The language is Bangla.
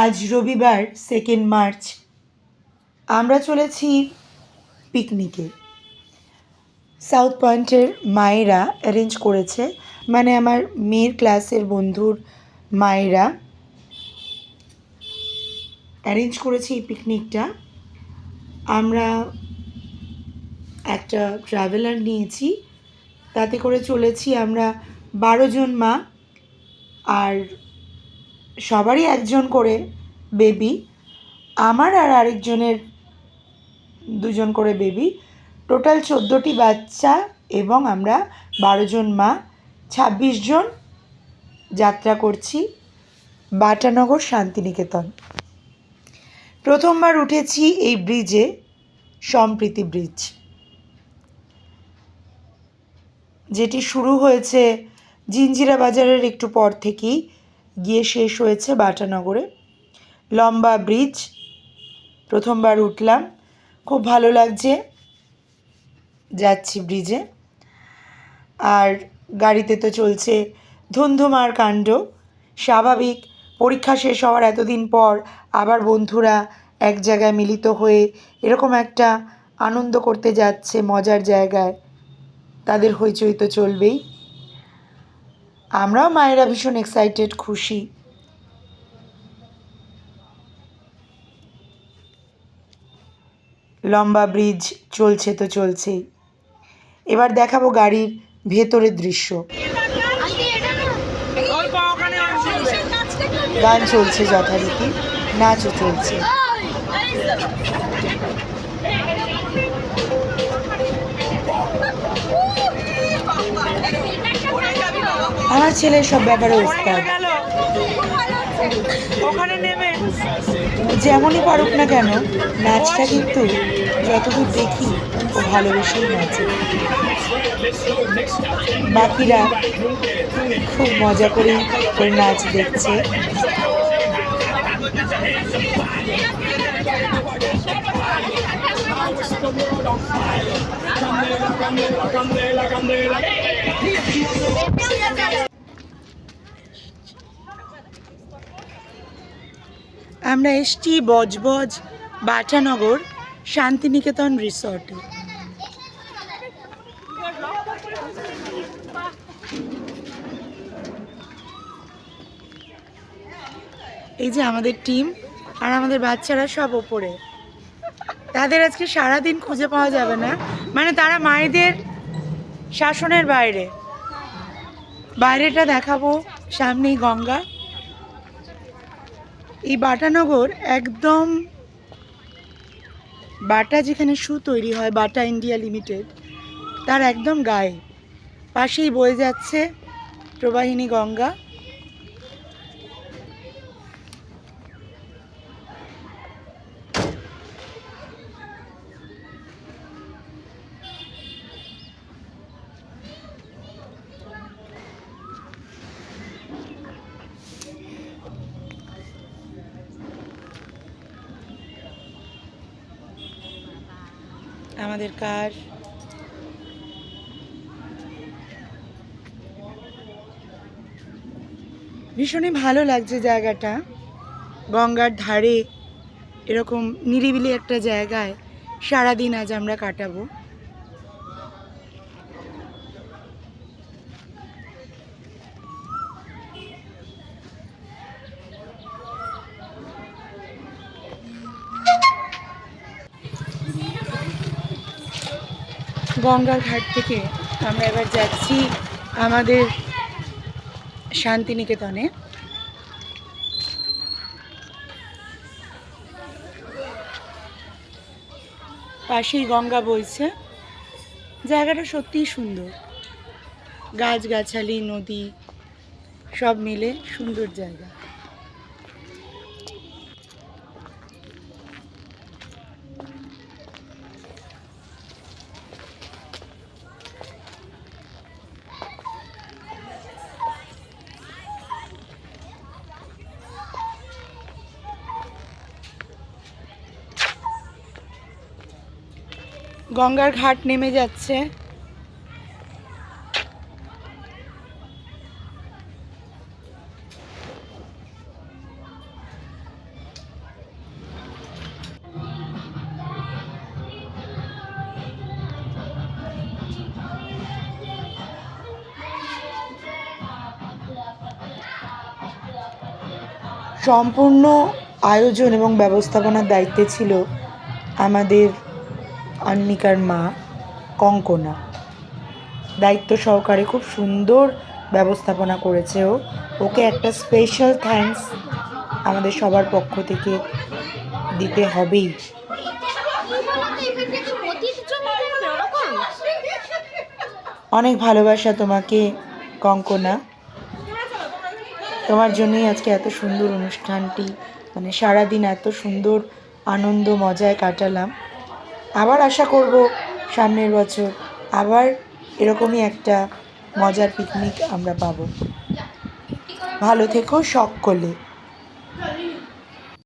আজ রবিবার 2 মার্চ। আমরা চলেছি পিকনিকে। সাউথ পয়েন্টের মায়েরা অ্যারেঞ্জ করেছে, মানে আমার মেয়ের ক্লাসের বন্ধুর মায়েরা অ্যারেঞ্জ করেছে এই পিকনিকটা। আমরা একটা ট্রাভেলার নিয়েছি, তাতে করে চলেছি আমরা 12 জন মা, আর সবারই একজন করে বেবি। আমার আর আরেকজনের 2 জন করে বেবি, টোটাল 14টি বাচ্চা, এবং আমরা 12 জন মা, 26 জন যাত্রা করছি বাটানগর শান্তিনিকেতন। প্রথমবার উঠেছি এই ব্রিজে, সম্প্রীতি ব্রিজ, যেটি শুরু হয়েছে জিঞ্জিরা বাজারের একটু পর থেকেই গিয়ে শেষ হয়েছে বাটানগরে। লম্বা ব্রিজ, প্রথমবার উঠলাম, খুব ভালো লাগছে। যাচ্ছি ব্রিজে, আর গাড়িতে তো চলছে ধুমধুমার কাণ্ড। স্বাভাবিক, পরীক্ষা শেষ হওয়ার এতদিন পর আবার বন্ধুরা এক জায়গায় মিলিত হয়ে এরকম একটা আনন্দ করতে যাচ্ছে মজার জায়গায়, তাদের হইচই তো চলবেই। আমরাও মায়েরা ভীষণ এক্সাইটেড, খুশি। লম্বা ব্রিজ চলছে তো চলছেই। এবার দেখাবো গাড়ির ভেতরের দৃশ্য। গান চলছে যথারীতি, নাচও চলছে। আমার ছেলে সব ব্যাপারে ওস্তাদ, যেমনই পারুক না কেন নাচটা কিন্তু যতদূর দেখি ও ভালোবেসেই নাচে। বাকিরা খুব মজা করেই ওর নাচ দেখছে। আমরা এসছি বজবজ বাটানগর শান্তিনিকেতন রিসর্টে। এই যে আমাদের টিম, আর আমাদের বাচ্চারা সব ওপরে। তাদের আজকে সারাদিন খুঁজে পাওয়া যাবে না, মানে তারা মায়েদের শাসনের বাইরে। বাইরেটা দেখাবো, সামনেই গঙ্গা। এই বাটানগর একদম বাটা যেখানে শু তৈরি হয়, বাটা ইন্ডিয়া লিমিটেড, তার একদম গায়ে পাশেই বয়ে যাচ্ছে প্রবাহিনী গঙ্গা। আমাদের কার ভীষণই ভালো লাগছে জায়গাটা, গঙ্গার ধারে এরকম নিরিবিলি একটা জায়গায় সারাদিন আজ আমরা কাটাবো। গঙ্গার ঘাট থেকে আমরা এবার যাচ্ছি আমাদের শান্তিনিকেতনে। পাশেই গঙ্গা বইছে, জায়গাটা সত্যিই সুন্দর, গাছগাছালি, নদী সব মিলে সুন্দর জায়গা। গঙ্গার ঘাট নেমে যাচ্ছে। সম্পূর্ণ আয়োজন এবং ব্যবস্থাপনার দায়িত্বে ছিল আমাদের আন্নিকার মা কঙ্কনা। দায়িত্ব সহকারে খুব সুন্দর ব্যবস্থাপনা করেছে ওকে একটা স্পেশাল থ্যাঙ্কস আমাদের সবার পক্ষ থেকে দিতে হবেই। অনেক ভালোবাসা তোমাকে কঙ্কনা, তোমার জন্যই আজকে এত সুন্দর অনুষ্ঠানটি, মানে সারাদিন এত সুন্দর আনন্দ মজায় কাটালাম। আবার আশা করব সামনের বছর আবার এরকমই একটা মজার পিকনিক আমরা পাবো। ভালো থেকো সকলে।